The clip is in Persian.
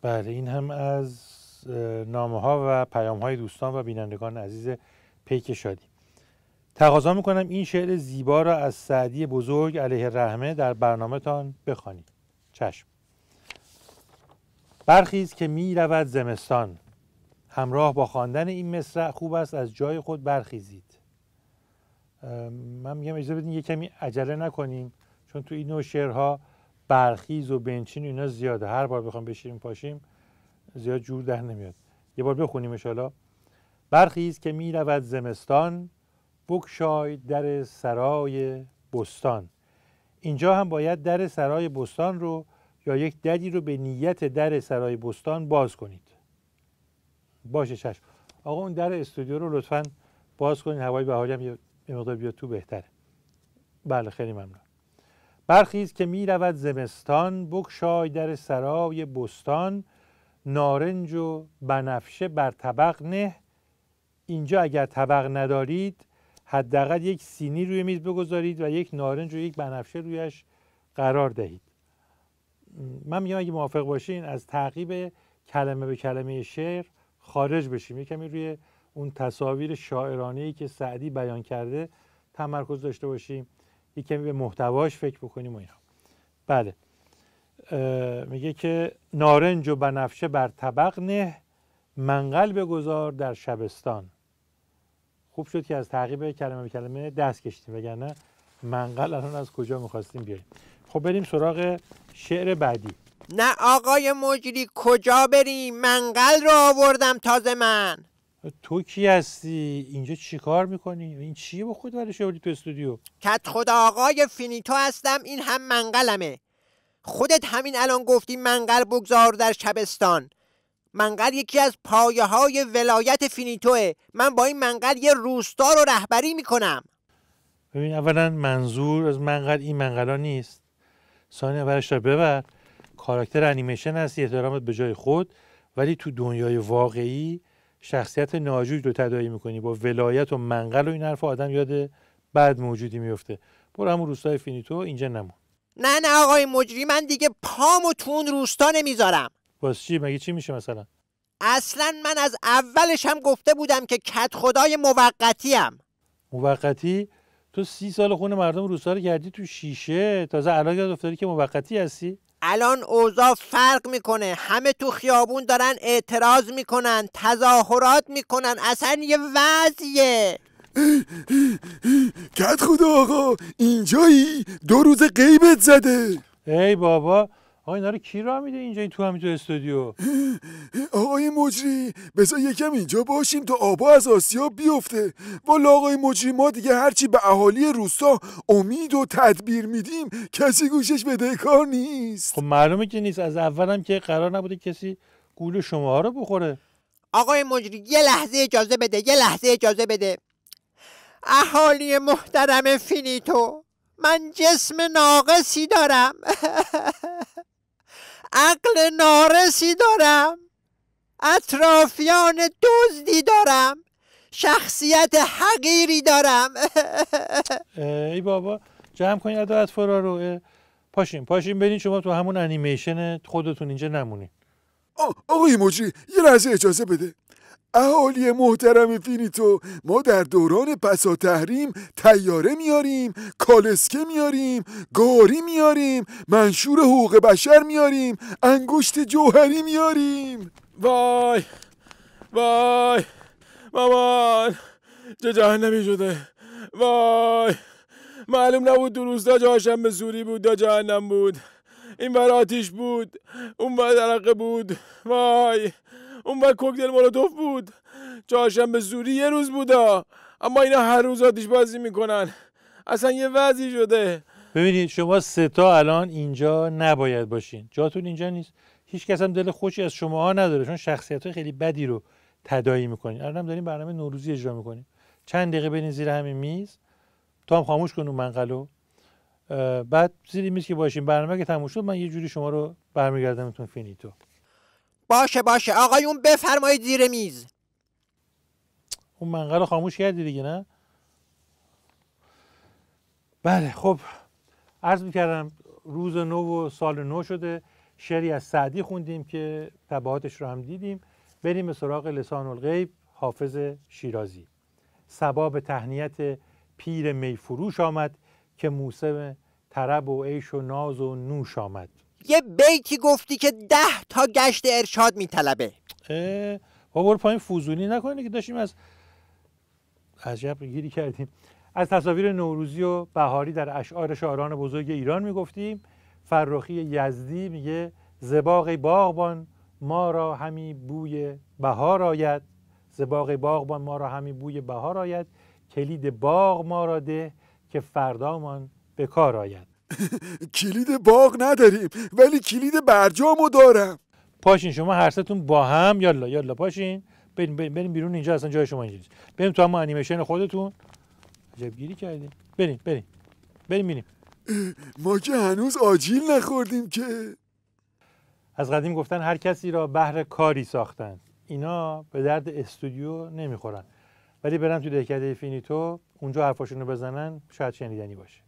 بله، این هم از نامه ها و پیام های دوستان و بینندگان عزیز پیک شادی. تقاضا میکنم این شعر زیبا را از سعدی بزرگ علیه رحمه در برنامه تان بخوانید. چشم. برخیز که می رود زمستان، همراه با خواندن این مصرع خوب است از جای خود برخیزید. من میگم اجازه بدین یه کمی عجله نکنیم، چون تو این نوع شعرها برخیز و بنچین و اینا زیاده، هر بار بخوام بشینیم پاشیم زیاد جور در نمیاد. یه بار بخونیم ان شاءالله. برخیز که می رود زمستان، بگشای در سرای بستان. اینجا هم باید در سرای بستان رو یا یک دری رو به نیت در سرای بستان باز کنید. باشه چشم. آقا اون در استودیو رو لطفاً باز کنید، هوای بهاری هم یه مقدار بیاد تو بهتره. بله خیلی ممنون. برخیز که می رود زمستان، بگشای در سرای بستان. نارنج و بنفشه بر طبق نه. اینجا اگر طبق ندارید حداقل یک سینی روی میز بگذارید و یک نارنج و یک بنفشه رویش قرار دهید. من میگم اگه موافق باشین از تعقیب کلمه به کلمه شعر خارج بشیم، یک کمی روی اون تصاویر شاعرانه‌ای که سعدی بیان کرده تمرکز داشته باشیم، یک کمی به محتواش فکر بکنیم و اینا. بله، میگه که نارنج و بنفشه بر طبق نه، منقل بگذار در شبستان. خوب شد که از تعقیب کلمه به کلمه دست کشیدیم، وگرنه منقل الان از کجا می‌خواستیم بیاریم. خب بریم سراغ شعر بعدی. نه آقای مجری، کجا بریم؟ منقل رو آوردم تازه. من تو کی هستی؟ اینجا چی کار میکنی؟ این چیه با خود ورش آوردی تو استودیو؟ کت خدا آقای فینیتو هستم، این هم منقلمه. خودت همین الان گفتی منقل بگذار در شبستان. منقل یکی از پایه های ولایت فینیتوه. من با این منقل یه روستا رو رهبری میکنم. ببین، اولا منظور از منقل این منقلا نیست. ثانیا برش را ببر، کاراکتر انیمیشن هستی، احترامت به جای خود، ولی تو دنیای واقعی شخصیت ناجوج رو تداعی میکنی. با ولایت و منقل و این حرف آدم یاد بد موجودی میفته. برو همون روستای فینیتو، اینجا نمون. نه آقای مجری، من دیگه پامو تو اون روستا نمیذارم. باز چی؟ مگه چی میشه مثلا؟ اصلا من از اولش هم گفته بودم که کت خدای موقتیم. موقتی؟ تو 30 سال خون مردم روستا رو کردی تو شیشه، تازه الان یاد افتادی که موقتی هستی؟ الان اوضاع فرق میکنه، همه تو خیابون دارن اعتراض میکنن، تظاهرات میکنن، اصلا یه وضعیه. کت خدا آقا، اینجایی؟ 2 روز غیبت زده. ای بابا، آقا اینا رو کی راه میده اینجا تو همین تو استودیو؟ آقای مجری بذار یکم اینجا باشیم تا آبا از آسیاب بیفته. والا آقای مجری، ما دیگه هرچی به اهالی روستا امید و تدبیر میدیم کسی گوشش بدهکار نیست. خب معلومه که نیست، از اولم که قرار نبوده کسی گول شما رو بخوره. آقای مجری یه لحظه اجازه بده. اهالی محترم فینیتو، من جسم ناقصی دارم عقل نارسی دارم، اطرافیان دزدی دارم، شخصیت حقیری دارم. ای بابا، جمع کنین اطفالا رو. پاشین برین شما تو همون انیمیشن خودتون، اینجا نمونین. آقای مجری یه لحظه اجازه بده. اهالی محترم فینیتو، ما در دوران پسا تحریم طیاره میاریم، کالسکه میاریم، گاری میاریم، منشور حقوق بشر میاریم، انگشت جوهری میاریم. وای مامان، چه جهنمی شده. وای، معلوم نبود تو روستا چهارشنبه سوری بود یا جهنم بود. این بر آتیش بود، اون بر درقه بود. وای، اون بر کوکتل مولوتوف بود. چهارشنبه سوری یه روز بودا، اما اینا هر روز آتیش بازی میکنن. اصلا یه وضعی شده. ببینید شما 3 تا الان اینجا نباید باشین، جاتون اینجا نیست. هیچ کس هم دل خوشی از شماها نداره، چون شخصیت‌های خیلی بدی رو تداعی میکنین. الان هم داریم برنامه نوروزی اجرا میکنیم. چند دقیقه برین زیر همین میز، تو هم خاموش کن اون منقلو. بعد زیر میز که باشیم، برنامه که تموم شد من یه جوری شما رو برمیگردمتون فینیتو. باشه آقایون، بفرمایید زیر میز. اون منقلو خاموش کردی دیگه، نه؟ بله، خب عرض میکردم روز نو و سال نو شده. شعری از سعدی خوندیم که تبعاتش رو هم دیدیم. بریم به سراغ لسان الغیب حافظ شیرازی. صبا به تهنیت پیر میفروش آمد، که موسم طرب و عیش و ناز و نوش آمد. یه بیتی گفتی که 10 تا گشت ارشاد میطلبه. بابا پایین فوزونی نکنی که داشتیم از عجب گیری کردیم. از تصاویر نوروزی و بهاری در اشعار شاعران بزرگ ایران میگفتیم. فرخی یزدی میگه ز باغ باغبان ما را همی بوی بهار آید، ز باغ باغبان ما را همی بوی بهار آید، کلید باغ ما را ده که فردامان به کار آید. کلید باغ نداریم ولی کلید برجامو دارم. پاشین شما هر سه‌تون با هم، یالا پاشین بریم بیرون. اینجا اصلا جای شما اینجاست. بریم تو هم انیمیشن خودتون. عجب گیری کردیم. بریم. ما که هنوز آجیل نخوردیم که. از قدیم گفتن هر کسی را بهر کاری ساختن. اینا به درد استودیو نمیخورن، ولی برن تو دهکده فینیتو اونجا حرفاشونو بزنن، شاید شنیدنی باشه.